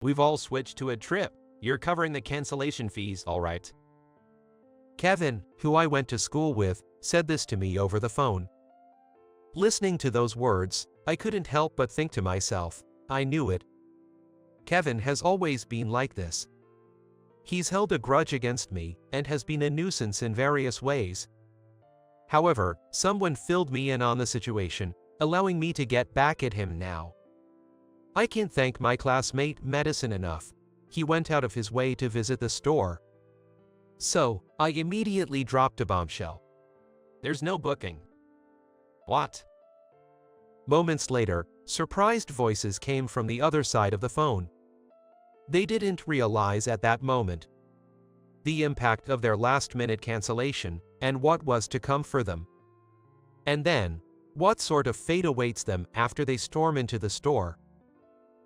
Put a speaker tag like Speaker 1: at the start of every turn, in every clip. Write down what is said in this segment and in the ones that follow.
Speaker 1: We've all switched to a trip. You're covering the cancellation fees, all right.
Speaker 2: Kevin, who I went to school with, said this to me over the phone. Listening to those words, I couldn't help but think to myself, I knew it. Kevin has always been like this. He's held a grudge against me and has been a nuisance in various ways. However, someone filled me in on the situation, allowing me to get back at him now. I can't thank my classmate Medicine enough. He went out of his way to visit the store. So, I immediately dropped a bombshell.
Speaker 1: There's no booking. What?
Speaker 2: Moments later, surprised voices came from the other side of the phone. They didn't realize at that moment the impact of their last-minute cancellation and what was to come for them. And then, what sort of fate awaits them after they storm into the store.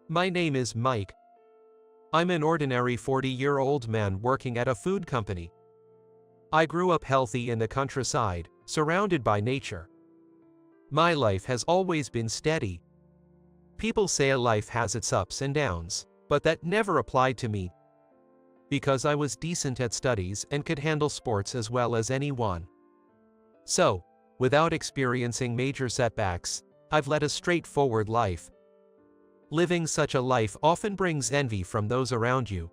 Speaker 2: My name is Mike. I'm an ordinary 40-year-old man working at a food company. I grew up healthy in the countryside, surrounded by nature. My life has always been steady. People say a life has its ups and downs, but that never applied to me, because I was decent at studies and could handle sports as well as anyone. So, without experiencing major setbacks, I've led a straightforward life. Living such a life often brings envy from those around you.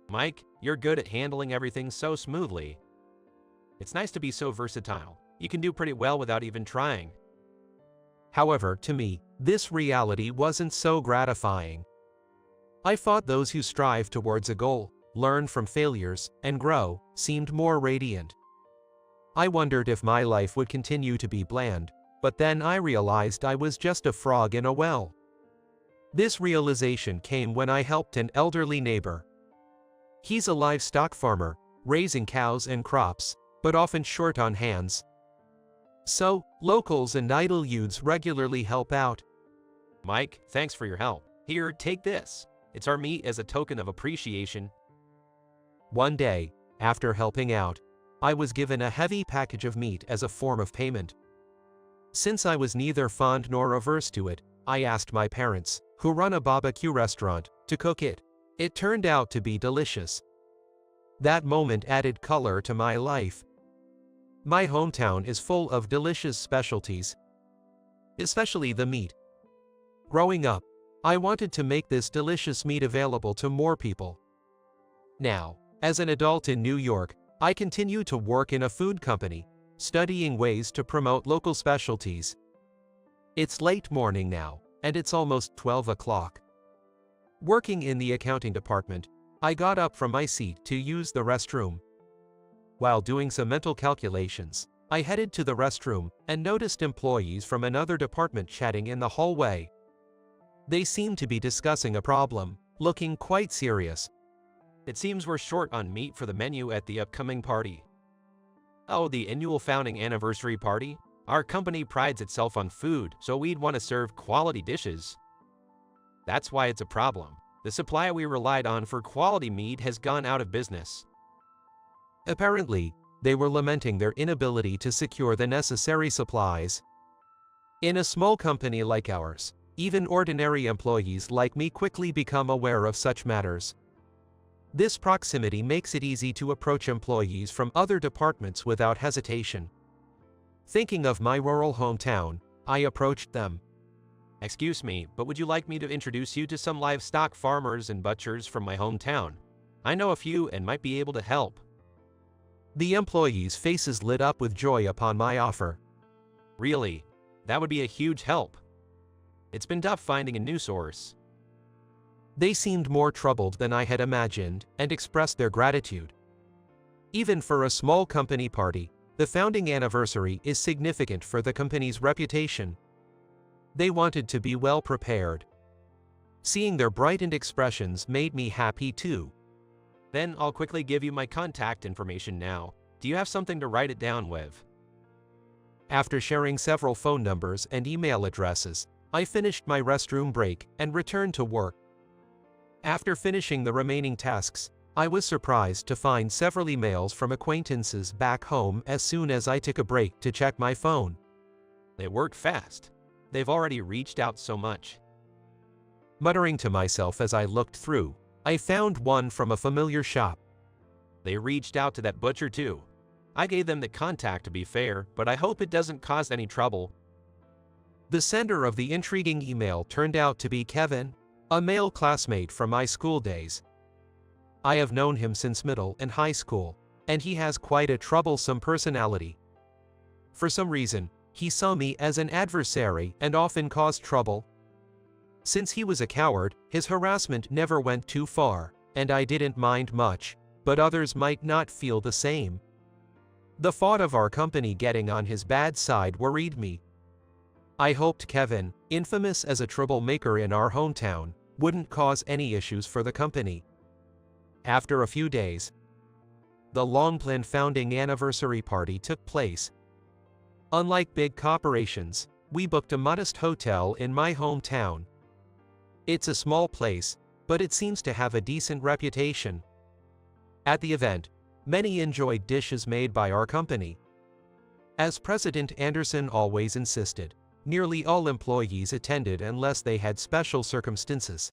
Speaker 1: Mike, you're good at handling everything so smoothly. It's nice to be so versatile. You can do pretty well without even trying.
Speaker 2: However, to me, this reality wasn't so gratifying. I thought those who strive towards a goal, learn from failures, and grow, seemed more radiant. I wondered if my life would continue to be bland, but then I realized I was just a frog in a well. This realization came when I helped an elderly neighbor. He's a livestock farmer, raising cows and crops, but often short on hands. So, locals and idle youths regularly help out.
Speaker 1: Mike, thanks for your help. Here, take this. It's our meat as a token of appreciation.
Speaker 2: One day, after helping out, I was given a heavy package of meat as a form of payment. Since I was neither fond nor averse to it, I asked my parents, who run a BBQ restaurant, to cook it. It turned out to be delicious. That moment added color to my life. My hometown is full of delicious specialties, especially the meat. Growing up, I wanted to make this delicious meat available to more people. Now, as an adult in New York, I continue to work in a food company, studying ways to promote local specialties. It's late morning now, and it's almost 12 o'clock. Working in the accounting department, I got up from my seat to use the restroom. While doing some mental calculations, I headed to the restroom and noticed employees from another department chatting in the hallway. They seemed to be discussing a problem, looking quite serious.
Speaker 1: It seems we're short on meat for the menu at the upcoming party. Oh, the annual founding anniversary party? Our company prides itself on food, so we'd want to serve quality dishes. That's why it's a problem. The supply we relied on for quality meat has gone out of business.
Speaker 2: Apparently, they were lamenting their inability to secure the necessary supplies. In a small company like ours, even ordinary employees like me quickly become aware of such matters. This proximity makes it easy to approach employees from other departments without hesitation. Thinking of my rural hometown, I approached them.
Speaker 1: Excuse me, but would you like me to introduce you to some livestock farmers and butchers from my hometown? I know a few and might be able to help.
Speaker 2: The employees' faces lit up with joy upon my offer.
Speaker 1: Really? That would be a huge help. It's been tough finding a new source.
Speaker 2: They seemed more troubled than I had imagined and expressed their gratitude. Even for a small company party, the founding anniversary is significant for the company's reputation. They wanted to be well prepared. Seeing their brightened expressions made me happy too.
Speaker 1: Then I'll quickly give you my contact information now. Do you have something to write it down with?
Speaker 2: After sharing several phone numbers and email addresses, I finished my restroom break and returned to work. After finishing the remaining tasks, I was surprised to find several emails from acquaintances back home as soon as I took a break to check my phone.
Speaker 1: They work fast. They've already reached out so much.
Speaker 2: Muttering to myself as I looked through, I found one from a familiar shop.
Speaker 1: They reached out to that butcher too. I gave them the contact to be fair, but I hope it doesn't cause any trouble.
Speaker 2: The sender of the intriguing email turned out to be Kevin, a male classmate from my school days. I have known him since middle and high school, and he has quite a troublesome personality. For some reason, he saw me as an adversary and often caused trouble. Since he was a coward, his harassment never went too far, and I didn't mind much, but others might not feel the same. The thought of our company getting on his bad side worried me. I hoped Kevin, infamous as a troublemaker in our hometown, wouldn't cause any issues for the company. After a few days, the long-planned founding anniversary party took place. Unlike big corporations, we booked a modest hotel in my hometown. It's a small place, but it seems to have a decent reputation. At the event, many enjoyed dishes made by our company. As President Anderson always insisted, nearly all employees attended unless they had special circumstances.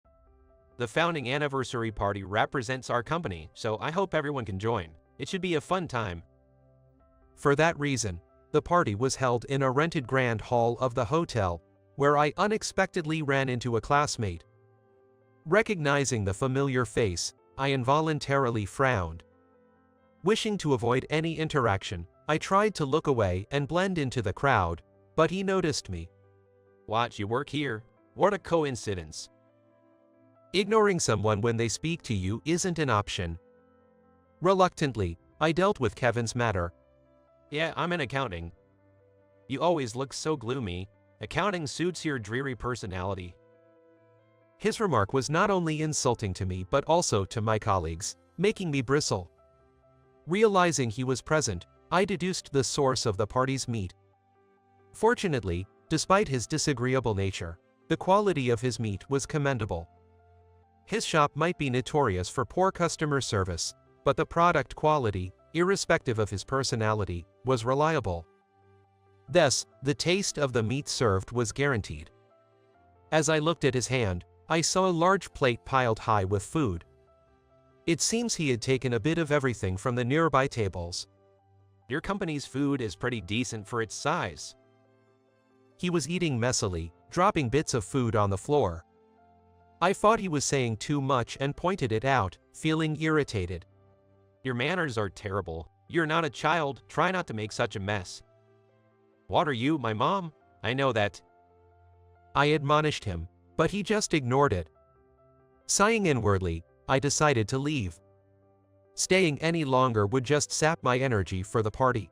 Speaker 1: The founding anniversary party represents our company, so I hope everyone can join. It should be a fun time.
Speaker 2: For that reason, the party was held in a rented grand hall of the hotel, where I unexpectedly ran into a classmate. Recognizing the familiar face, I involuntarily frowned. Wishing to avoid any interaction, I tried to look away and blend into the crowd, but he noticed me.
Speaker 1: Watch, you work here? What a coincidence.
Speaker 2: Ignoring someone when they speak to you isn't an option. Reluctantly, I dealt with Kevin's matter.
Speaker 1: Yeah, I'm in accounting. You always look so gloomy. Accounting suits your dreary personality.
Speaker 2: His remark was not only insulting to me but also to my colleagues, making me bristle. Realizing he was present, I deduced the source of the party's meat. Fortunately, despite his disagreeable nature, the quality of his meat was commendable. His shop might be notorious for poor customer service, but the product quality, irrespective of his personality, was reliable. Thus, the taste of the meat served was guaranteed. As I looked at his hand, I saw a large plate piled high with food. It seems he had taken a bit of everything from the nearby tables.
Speaker 1: Your company's food is pretty decent for its size.
Speaker 2: He was eating messily, dropping bits of food on the floor. I thought he was saying too much and pointed it out, feeling irritated.
Speaker 1: Your manners are terrible. You're not a child, try not to make such a mess. What are you, my mom? I know that.
Speaker 2: I admonished him, but he just ignored it. Sighing inwardly, I decided to leave. Staying any longer would just sap my energy for the party.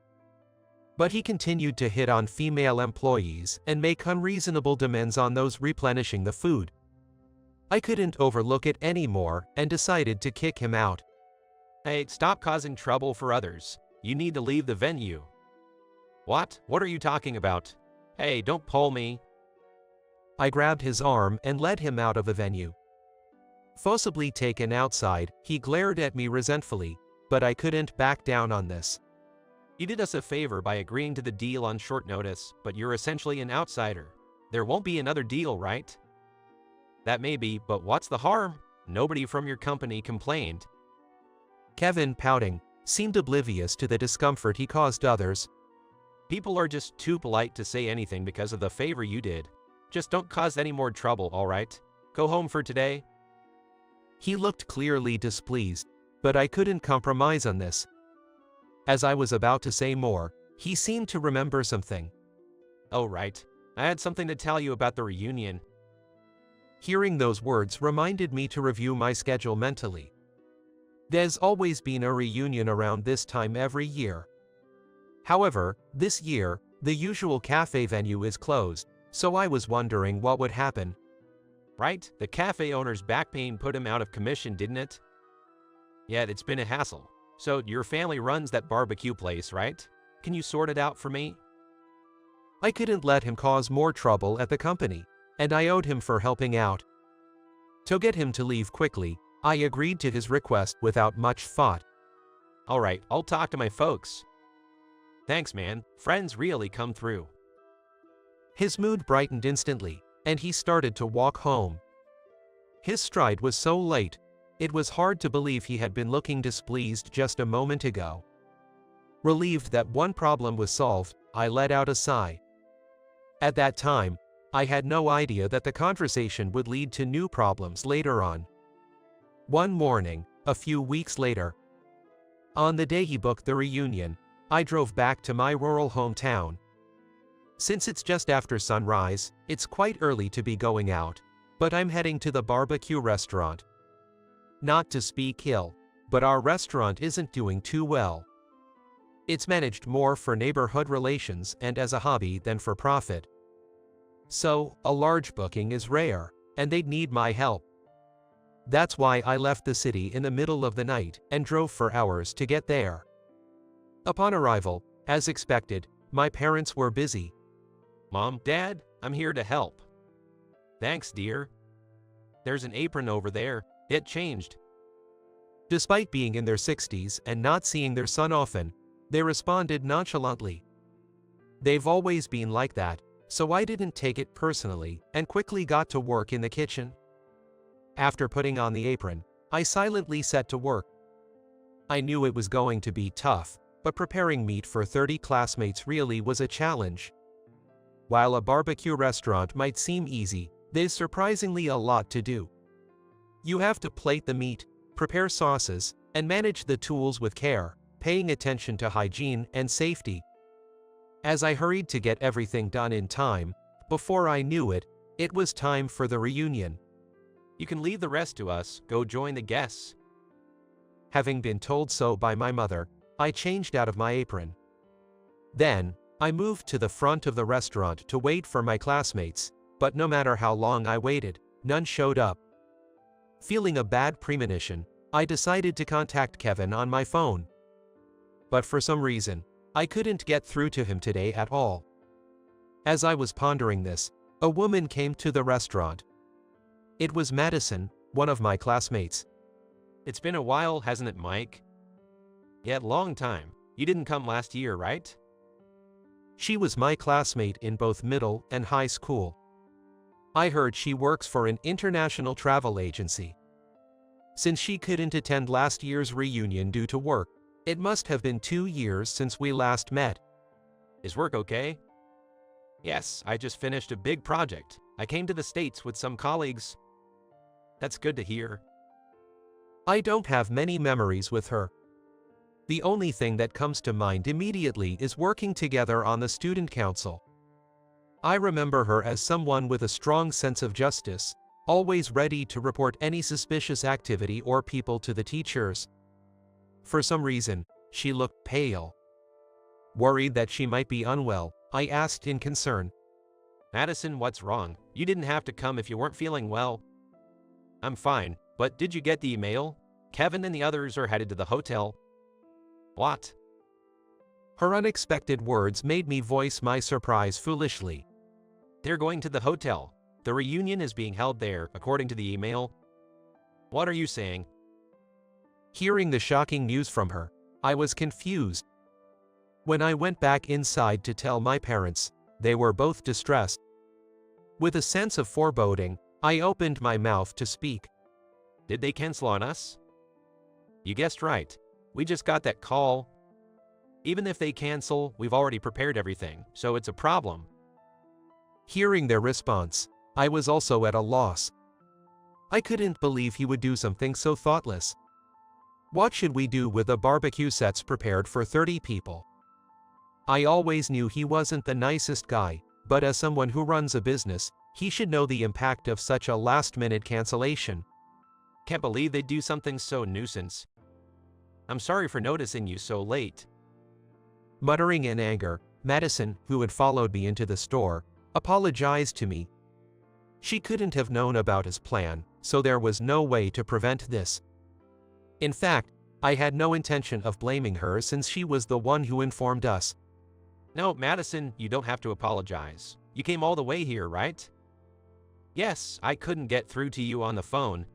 Speaker 2: But he continued to hit on female employees and make unreasonable demands on those replenishing the food. I couldn't overlook it anymore and decided to kick him out.
Speaker 1: Hey, stop causing trouble for others. You need to leave the venue. What? What are you talking about? Hey, don't pull me.
Speaker 2: I grabbed his arm and led him out of the venue. Forcibly taken outside, he glared at me resentfully, but I couldn't back down on this.
Speaker 1: You did us a favor by agreeing to the deal on short notice, but you're essentially an outsider. There won't be another deal, right? That may be, but what's the harm? Nobody from your company complained.
Speaker 2: Kevin, pouting, seemed oblivious to the discomfort he caused others.
Speaker 1: People are just too polite to say anything because of the favor you did. Just don't cause any more trouble, all right? Go home for today.
Speaker 2: He looked clearly displeased, but I couldn't compromise on this. As I was about to say more, he seemed to remember something.
Speaker 1: Oh, right. I had something to tell you about the reunion.
Speaker 2: Hearing those words reminded me to review my schedule mentally. There's always been a reunion around this time every year. However, this year, the usual cafe venue is closed, so I was wondering what would happen.
Speaker 1: Right? The cafe owner's back pain put him out of commission, didn't it? Yeah, it's been a hassle. So, your family runs that barbecue place, right? Can you sort it out for me?
Speaker 2: I couldn't let him cause more trouble at the company, and I owed him for helping out. To get him to leave quickly, I agreed to his request without much thought.
Speaker 1: Alright, I'll talk to my folks. Thanks, man. Friends really come through.
Speaker 2: His mood brightened instantly, and he started to walk home. His stride was so light, it was hard to believe he had been looking displeased just a moment ago. Relieved that one problem was solved, I let out a sigh. At that time, I had no idea that the conversation would lead to new problems later on. One morning, a few weeks later, on the day he booked the reunion, I drove back to my rural hometown. Since it's just after sunrise, it's quite early to be going out, but I'm heading to the barbecue restaurant. Not to speak ill, but our restaurant isn't doing too well. It's managed more for neighborhood relations and as a hobby than for profit. So, a large booking is rare, and they'd need my help. That's why I left the city in the middle of the night and drove for hours to get there. Upon arrival, as expected, my parents were busy.
Speaker 1: Mom, Dad, I'm here to help. Thanks, dear. There's an apron over there. It changed.
Speaker 2: Despite being in their 60s and not seeing their son often, they responded nonchalantly. They've always been like that, so I didn't take it personally and quickly got to work in the kitchen. After putting on the apron, I silently set to work. I knew it was going to be tough, but preparing meat for 30 classmates really was a challenge. While a barbecue restaurant might seem easy, there's surprisingly a lot to do. You have to plate the meat, prepare sauces, and manage the tools with care, paying attention to hygiene and safety. As I hurried to get everything done in time, before I knew it, it was time for the reunion.
Speaker 1: You can leave the rest to us, go join the guests.
Speaker 2: Having been told so by my mother, I changed out of my apron. Then, I moved to the front of the restaurant to wait for my classmates, but no matter how long I waited, none showed up. Feeling a bad premonition, I decided to contact Kevin on my phone. But for some reason, I couldn't get through to him today at all. As I was pondering this, a woman came to the restaurant. It was Madison, one of my classmates.
Speaker 1: It's been a while, hasn't it, Mike? Yeah, long time. You didn't come last year, right?
Speaker 2: She was my classmate in both middle and high school. I heard she works for an international travel agency. Since she couldn't attend last year's reunion due to work, it must have been 2 years since we last met.
Speaker 1: Is work okay? Yes, I just finished a big project. I came to the States with some colleagues. That's good to hear.
Speaker 2: I don't have many memories with her. The only thing that comes to mind immediately is working together on the student council. I remember her as someone with a strong sense of justice, always ready to report any suspicious activity or people to the teachers. For some reason, she looked pale. Worried that she might be unwell, I asked in concern,
Speaker 1: Madison, what's wrong? You didn't have to come if you weren't feeling well. I'm fine, but did you get the email? Kevin and the others are headed to the hotel. What?
Speaker 2: Her unexpected words made me voice my surprise foolishly.
Speaker 1: They're going to the hotel. The reunion is being held there, according to the email. What are you saying?
Speaker 2: Hearing the shocking news from her, I was confused. When I went back inside to tell my parents, they were both distressed. With a sense of foreboding, I opened my mouth to speak.
Speaker 1: Did they cancel on us? You guessed right. We just got that call. Even if they cancel, we've already prepared everything, so it's a problem.
Speaker 2: Hearing their response, I was also at a loss. I couldn't believe he would do something so thoughtless. What should we do with the barbecue sets prepared for 30 people? I always knew he wasn't the nicest guy, but as someone who runs a business, he should know the impact of such a last-minute cancellation.
Speaker 1: Can't believe they'd do something so nuisance. I'm sorry for noticing you so late.
Speaker 2: Muttering in anger, Madison, who had followed me into the store, apologized to me. She couldn't have known about his plan, so there was no way to prevent this. In fact, I had no intention of blaming her since she was the one who informed us.
Speaker 1: No, Madison, you don't have to apologize. You came all the way here, right? Yes, I couldn't get through to you on the phone.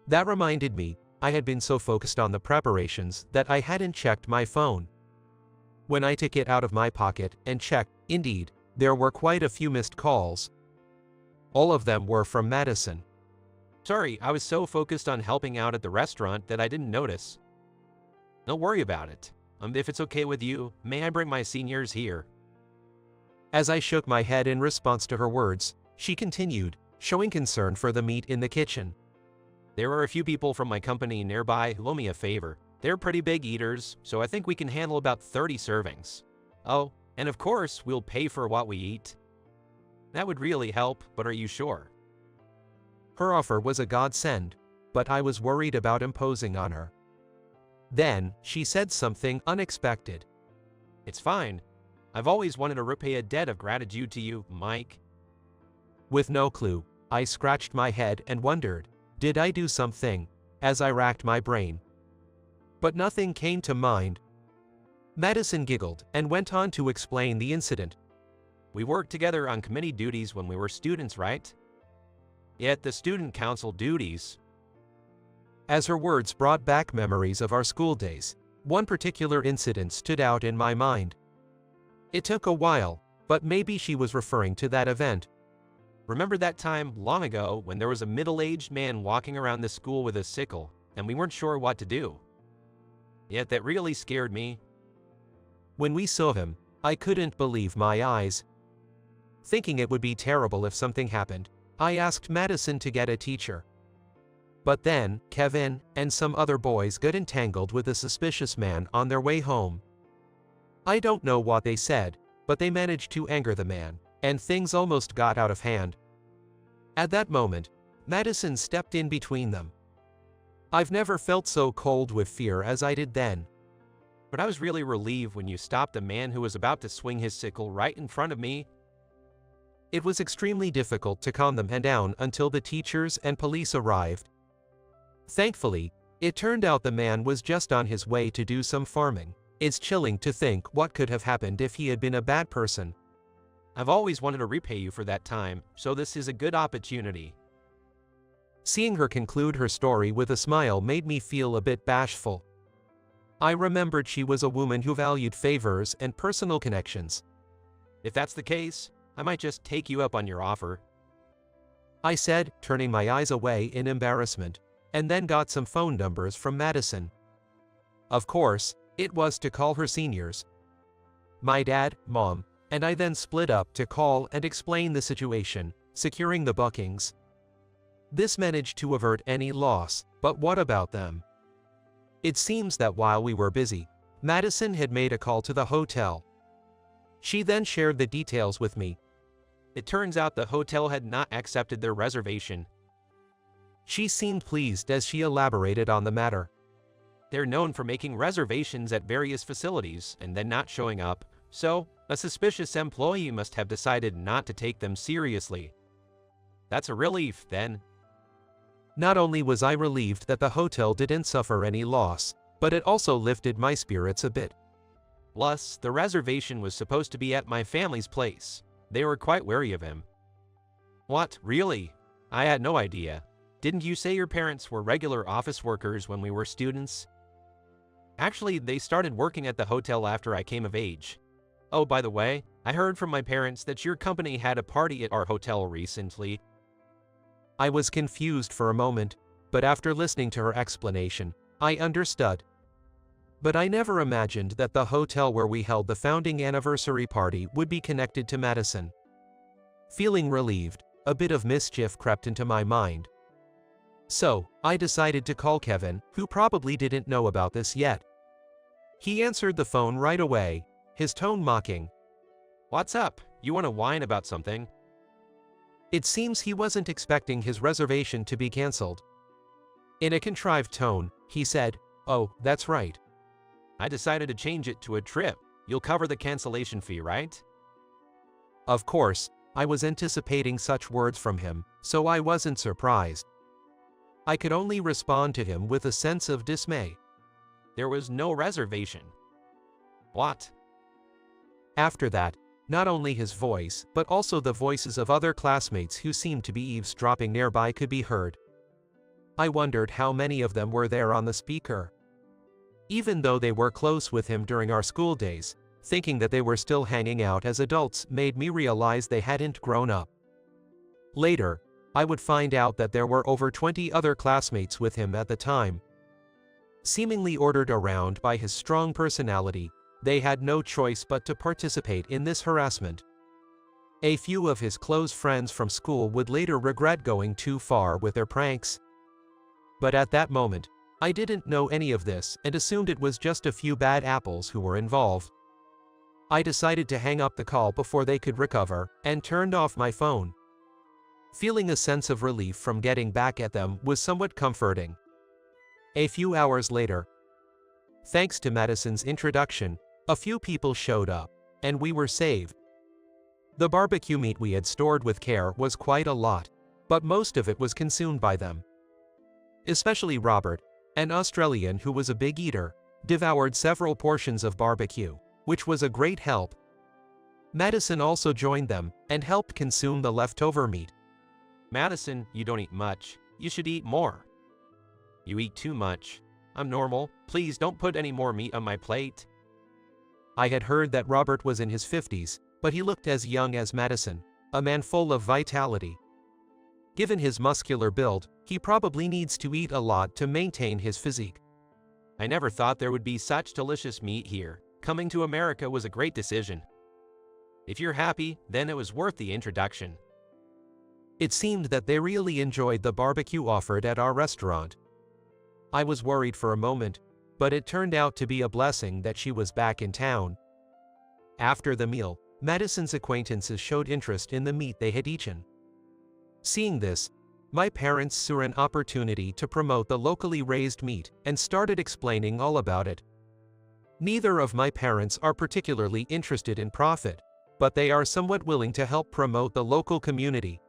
Speaker 2: That reminded me, I had been so focused on the preparations that I hadn't checked my phone. When I took it out of my pocket and checked, indeed, there were quite a few missed calls. All of them were from Madison.
Speaker 1: Sorry, I was so focused on helping out at the restaurant that I didn't notice. Don't worry about it. If it's okay with you, may I bring my seniors here?
Speaker 2: As I shook my head in response to her words, she continued, showing concern for the meat in the kitchen.
Speaker 1: There are a few people from my company nearby who owe me a favor. They're pretty big eaters, so I think we can handle about 30 servings. Oh, and of course, we'll pay for what we eat. That would really help, but are you sure?
Speaker 2: Her offer was a godsend, but I was worried about imposing on her. Then, she said something unexpected.
Speaker 1: It's fine. I've always wanted to repay a debt of gratitude to you, Mike.
Speaker 2: With no clue, I scratched my head and wondered, did I do something, as I racked my brain? But nothing came to mind. Madison giggled and went on to explain the incident.
Speaker 1: We worked together on committee duties when we were students, right? Yet the student council duties.
Speaker 2: As her words brought back memories of our school days, one particular incident stood out in my mind. It took a while, but maybe she was referring to that event.
Speaker 1: Remember that time long ago when there was a middle-aged man walking around the school with a sickle, and we weren't sure what to do? Yet that really scared me.
Speaker 2: When we saw him, I couldn't believe my eyes. Thinking it would be terrible if something happened, I asked Madison to get a teacher. But then, Kevin and some other boys got entangled with a suspicious man on their way home. I don't know what they said, but they managed to anger the man, and things almost got out of hand. At that moment, Madison stepped in between them. I've never felt so cold with fear as I did then.
Speaker 1: But I was really relieved when you stopped a man who was about to swing his sickle right in front of me.
Speaker 2: It was extremely difficult to calm the man down until the teachers and police arrived. Thankfully, it turned out the man was just on his way to do some farming. It's chilling to think what could have happened if he had been a bad person.
Speaker 1: I've always wanted to repay you for that time, so this is a good opportunity.
Speaker 2: Seeing her conclude her story with a smile made me feel a bit bashful. I remembered she was a woman who valued favors and personal connections.
Speaker 1: If that's the case, I might just take you up on your offer,
Speaker 2: I said, turning my eyes away in embarrassment, and then got some phone numbers from Madison. Of course, it was to call her seniors. My dad, mom, and I then split up to call and explain the situation, securing the bookings. This managed to avert any loss, but what about them? It seems that while we were busy, Madison had made a call to the hotel. She then shared the details with me.
Speaker 1: It turns out the hotel had not accepted their reservation.
Speaker 2: She seemed pleased as she elaborated on the matter.
Speaker 1: They're known for making reservations at various facilities and then not showing up, so a suspicious employee must have decided not to take them seriously. That's a relief, then.
Speaker 2: Not only was I relieved that the hotel didn't suffer any loss, but it also lifted my spirits a bit.
Speaker 1: Plus, the reservation was supposed to be at my family's place. They were quite wary of him. What, really? I had no idea. Didn't you say your parents were regular office workers when we were students? Actually, they started working at the hotel after I came of age. Oh, by the way, I heard from my parents that your company had a party at our hotel recently.
Speaker 2: I was confused for a moment, but after listening to her explanation, I understood. But I never imagined that the hotel where we held the founding anniversary party would be connected to Madison. Feeling relieved, a bit of mischief crept into my mind. So, I decided to call Kevin, who probably didn't know about this yet. He answered the phone right away, his tone mocking.
Speaker 1: What's up? You want to whine about something?
Speaker 2: It seems he wasn't expecting his reservation to be cancelled. In a contrived tone, he said, "Oh, that's right.
Speaker 1: I decided to change it to a trip. You'll cover the cancellation fee, right?"
Speaker 2: Of course, I was anticipating such words from him, so I wasn't surprised. I could only respond to him with a sense of dismay.
Speaker 1: There was no reservation. What?
Speaker 2: After that, not only his voice, but also the voices of other classmates who seemed to be eavesdropping nearby could be heard. I wondered how many of them were there on the speaker. Even though they were close with him during our school days, thinking that they were still hanging out as adults made me realize they hadn't grown up. Later, I would find out that there were over 20 other classmates with him at the time. Seemingly ordered around by his strong personality, they had no choice but to participate in this harassment. A few of his close friends from school would later regret going too far with their pranks. But at that moment, I didn't know any of this and assumed it was just a few bad apples who were involved. I decided to hang up the call before they could recover and turned off my phone. Feeling a sense of relief from getting back at them was somewhat comforting. A few hours later, thanks to Madison's introduction, a few people showed up, and we were saved. The barbecue meat we had stored with care was quite a lot, but most of it was consumed by them. Especially Robert, an Australian who was a big eater, devoured several portions of barbecue, which was a great help. Madison also joined them and helped consume the leftover meat.
Speaker 1: Madison, you don't eat much. You should eat more. You eat too much. I'm normal. Please don't put any more meat on my plate.
Speaker 2: I had heard that Robert was in his 50s, but he looked as young as Madison, a man full of vitality. Given his muscular build, he probably needs to eat a lot to maintain his physique.
Speaker 1: I never thought there would be such delicious meat here. Coming to America was a great decision. If you're happy, then it was worth the introduction.
Speaker 2: It seemed that they really enjoyed the barbecue offered at our restaurant. I was worried for a moment, but it turned out to be a blessing that she was back in town. After the meal, Madison's acquaintances showed interest in the meat they had eaten. Seeing this, my parents saw an opportunity to promote the locally raised meat and started explaining all about it. Neither of my parents are particularly interested in profit, but they are somewhat willing to help promote the local community.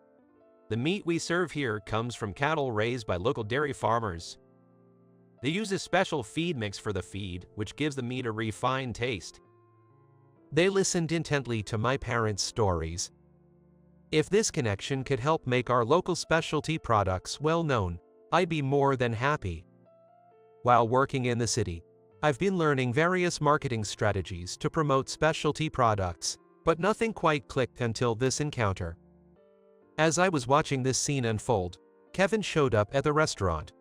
Speaker 1: The meat we serve here comes from cattle raised by local dairy farmers. They use a special feed mix for the feed, which gives the meat a refined taste.
Speaker 2: They listened intently to my parents' stories. If this connection could help make our local specialty products well known, I'd be more than happy. While working in the city, I've been learning various marketing strategies to promote specialty products, but nothing quite clicked until this encounter. As I was watching this scene unfold, Kevin showed up at the restaurant.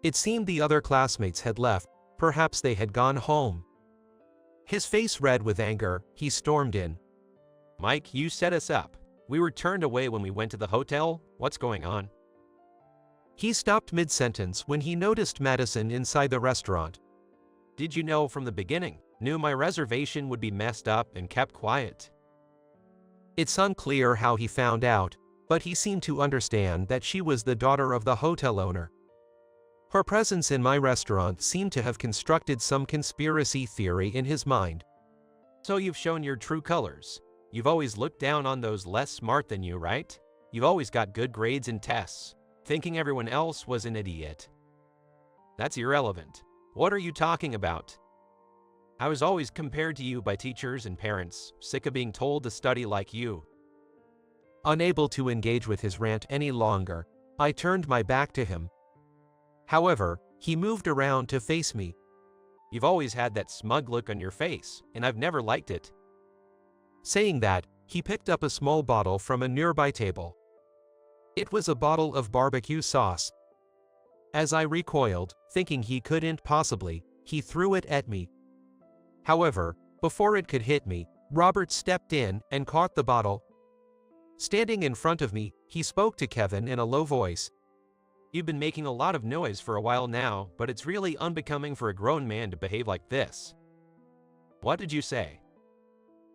Speaker 2: It seemed the other classmates had left, perhaps they had gone home. His face red with anger, he stormed in.
Speaker 1: Mike, you set us up. We were turned away when we went to the hotel. What's going on?
Speaker 2: He stopped mid-sentence when he noticed Madison inside the restaurant.
Speaker 1: Did you know from the beginning? Knew my reservation would be messed up and kept quiet.
Speaker 2: It's unclear how he found out, but he seemed to understand that she was the daughter of the hotel owner. Her presence in my restaurant seemed to have constructed some conspiracy theory in his mind.
Speaker 1: So you've shown your true colors. You've always looked down on those less smart than you, right? You've always got good grades in tests, thinking everyone else was an idiot. That's irrelevant. What are you talking about? I was always compared to you by teachers and parents, sick of being told to study like you.
Speaker 2: Unable to engage with his rant any longer, I turned my back to him. However, he moved around to face me.
Speaker 1: You've always had that smug look on your face, and I've never liked it.
Speaker 2: Saying that, he picked up a small bottle from a nearby table. It was a bottle of barbecue sauce. As I recoiled, thinking he couldn't possibly, he threw it at me. However, before it could hit me, Robert stepped in and caught the bottle. Standing in front of me, he spoke to Kevin in a low voice.
Speaker 1: You've been making a lot of noise for a while now, but it's really unbecoming for a grown man to behave like this. What did you say?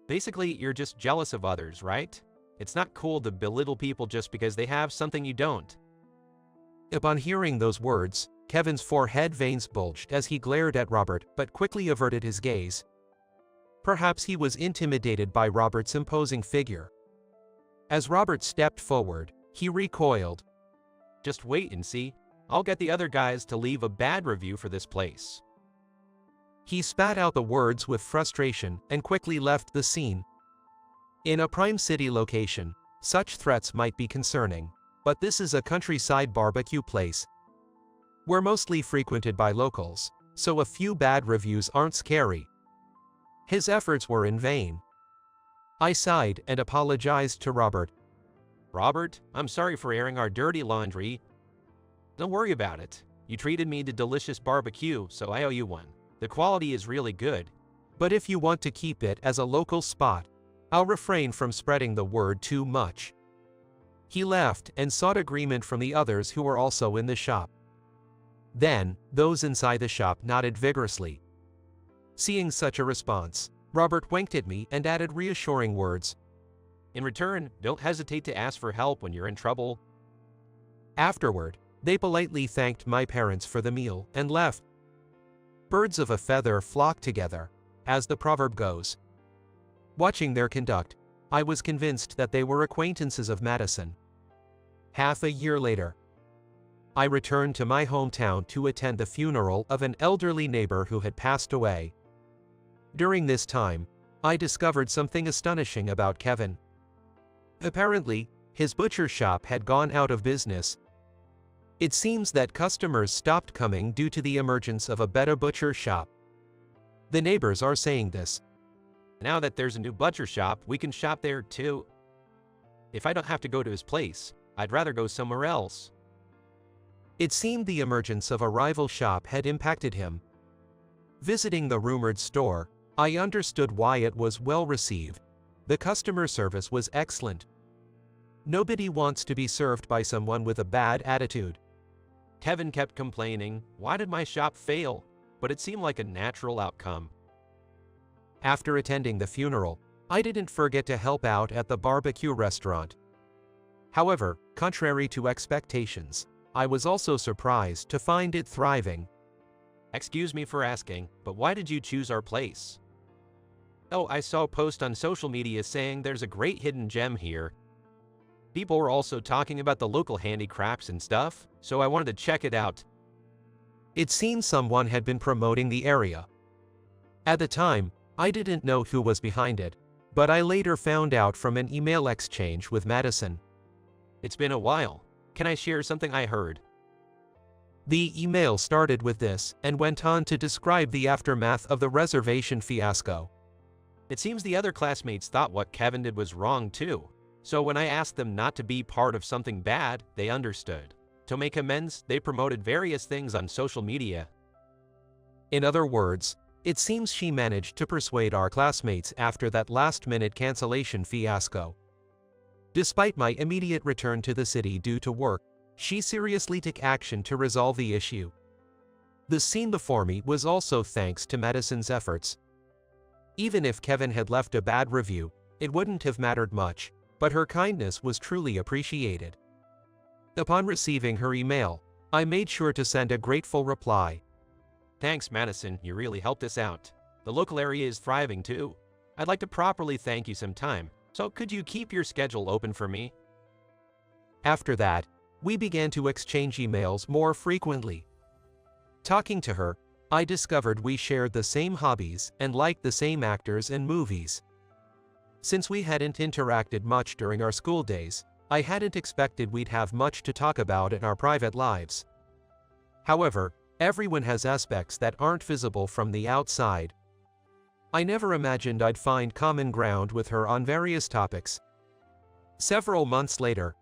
Speaker 1: Basically, you're just jealous of others, right? It's not cool to belittle people just because they have something you don't.
Speaker 2: Upon hearing those words, Kevin's forehead veins bulged as he glared at Robert but quickly averted his gaze. Perhaps he was intimidated by Robert's imposing figure. As Robert stepped forward, he recoiled.
Speaker 1: Just wait and see. I'll get the other guys to leave a bad review for this place.
Speaker 2: He spat out the words with frustration and quickly left the scene. In a prime city location, such threats might be concerning, but this is a countryside barbecue place. We're mostly frequented by locals, so a few bad reviews aren't scary. His efforts were in vain. I sighed and apologized to Robert.
Speaker 1: Robert, I'm sorry for airing our dirty laundry. Don't worry about it. You treated me to delicious barbecue, so I owe you one. The quality is really good.
Speaker 2: But if you want to keep it as a local spot, I'll refrain from spreading the word too much." He left and sought agreement from the others who were also in the shop. Then, those inside the shop nodded vigorously. Seeing such a response, Robert winked at me and added reassuring words.
Speaker 1: In return, don't hesitate to ask for help when you're in trouble.
Speaker 2: Afterward, they politely thanked my parents for the meal and left. Birds of a feather flock together, as the proverb goes. Watching their conduct, I was convinced that they were acquaintances of Madison. Half a year later, I returned to my hometown to attend the funeral of an elderly neighbor who had passed away. During this time, I discovered something astonishing about Kevin. Apparently, his butcher shop had gone out of business. It seems that customers stopped coming due to the emergence of a better butcher shop. The neighbors are saying this.
Speaker 1: Now that there's a new butcher shop, we can shop there too. If I don't have to go to his place, I'd rather go somewhere else.
Speaker 2: It seemed the emergence of a rival shop had impacted him. Visiting the rumored store, I understood why it was well received. The customer service was excellent. Nobody wants to be served by someone with a bad attitude.
Speaker 1: Kevin kept complaining, "Why did my shop fail?" But it seemed like a natural outcome.
Speaker 2: After attending the funeral, I didn't forget to help out at the barbecue restaurant. However, contrary to expectations, I was also surprised to find it thriving.
Speaker 1: Excuse me for asking, but why did you choose our place? Oh, I saw a post on social media saying there's a great hidden gem here. People were also talking about the local handicrafts and stuff, so I wanted to check it out.
Speaker 2: It seems someone had been promoting the area. At the time, I didn't know who was behind it, but I later found out from an email exchange with Madison.
Speaker 1: It's been a while. Can I share something I heard?
Speaker 2: The email started with this and went on to describe the aftermath of the reservation fiasco.
Speaker 1: It seems the other classmates thought what Kevin did was wrong too. So when I asked them not to be part of something bad, they understood. To make amends, they promoted various things on social media.
Speaker 2: In other words, it seems she managed to persuade our classmates after that last-minute cancellation fiasco. Despite my immediate return to the city due to work, she seriously took action to resolve the issue. The scene before me was also thanks to Madison's efforts. Even if Kevin had left a bad review, it wouldn't have mattered much, but her kindness was truly appreciated. Upon receiving her email, I made sure to send a grateful reply.
Speaker 1: Thanks, Madison, you really helped us out. The local area is thriving too. I'd like to properly thank you sometime, so could you keep your schedule open for me?
Speaker 2: After that, we began to exchange emails more frequently. Talking to her, I discovered we shared the same hobbies and liked the same actors and movies. Since we hadn't interacted much during our school days, I hadn't expected we'd have much to talk about in our private lives. However, everyone has aspects that aren't visible from the outside. I never imagined I'd find common ground with her on various topics. Several months later,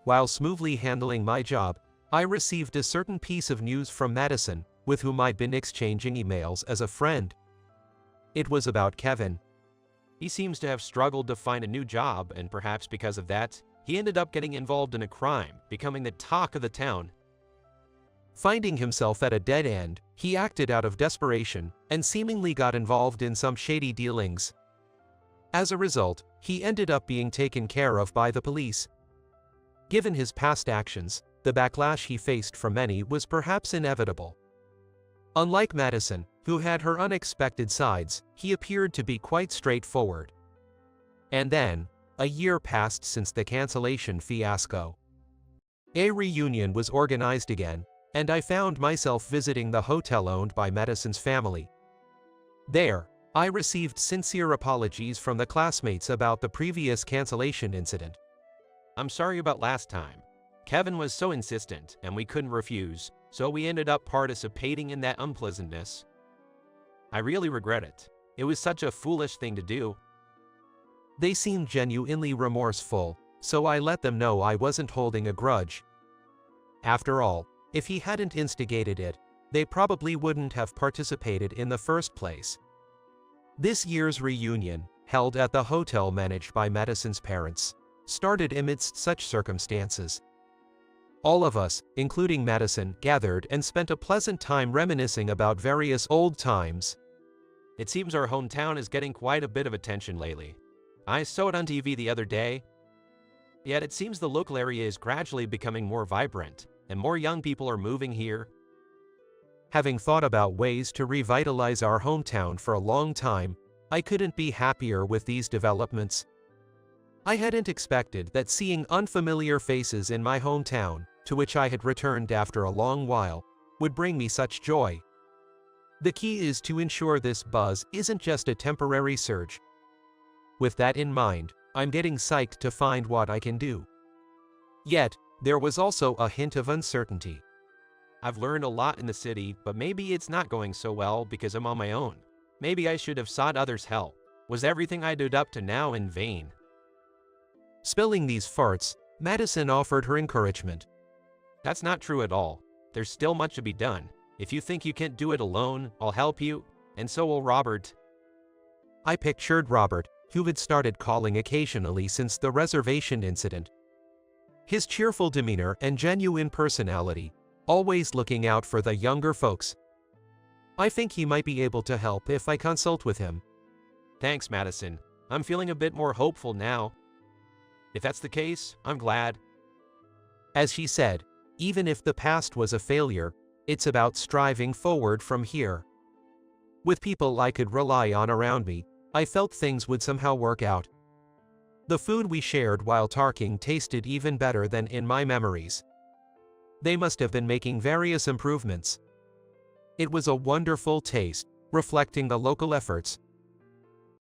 Speaker 2: while smoothly handling my job, I received a certain piece of news from Madison, with whom I'd been exchanging emails as a friend. It was about Kevin.
Speaker 1: He seems to have struggled to find a new job, and perhaps because of that, he ended up getting involved in a crime, becoming the talk of the town.
Speaker 2: Finding himself at a dead end, he acted out of desperation and seemingly got involved in some shady dealings. As a result, he ended up being taken care of by the police. Given his past actions, the backlash he faced from many was perhaps inevitable. Unlike Madison, who had her unexpected sides, he appeared to be quite straightforward. And then, a year passed since the cancellation fiasco. A reunion was organized again, and I found myself visiting the hotel owned by Madison's family. There, I received sincere apologies from the classmates about the previous cancellation incident.
Speaker 1: I'm sorry about last time. Kevin was so insistent, and we couldn't refuse, so we ended up participating in that unpleasantness. I really regret it. It was such a foolish thing to do.
Speaker 2: They seemed genuinely remorseful, so I let them know I wasn't holding a grudge. After all, if he hadn't instigated it, they probably wouldn't have participated in the first place. This year's reunion, held at the hotel managed by Madison's parents, started amidst such circumstances. All of us, including Madison, gathered and spent a pleasant time reminiscing about various old times.
Speaker 1: It seems our hometown is getting quite a bit of attention lately. I saw it on TV the other day. Yet it seems the local area is gradually becoming more vibrant, and more young people are moving here.
Speaker 2: Having thought about ways to revitalize our hometown for a long time, I couldn't be happier with these developments. I hadn't expected that seeing unfamiliar faces in my hometown, to which I had returned after a long while, would bring me such joy. The key is to ensure this buzz isn't just a temporary surge. With that in mind, I'm getting psyched to find what I can do. Yet, there was also a hint of uncertainty.
Speaker 1: I've learned a lot in the city, but maybe it's not going so well because I'm on my own. Maybe I should have sought others' help. Was everything I did up to now in vain?
Speaker 2: Spilling these farts, Madison offered her encouragement.
Speaker 1: That's not true at all. There's still much to be done. If you think you can't do it alone, I'll help you, and so will Robert.
Speaker 2: I pictured Robert, who had started calling occasionally since the reservation incident. His cheerful demeanor and genuine personality, always looking out for the younger folks. I think he might be able to help if I consult with him.
Speaker 1: Thanks, Madison. I'm feeling a bit more hopeful now. If that's the case, I'm glad.
Speaker 2: As she said, even if the past was a failure, it's about striving forward from here. With people I could rely on around me, I felt things would somehow work out. The food we shared while talking tasted even better than in my memories. They must have been making various improvements. It was a wonderful taste, reflecting the local efforts,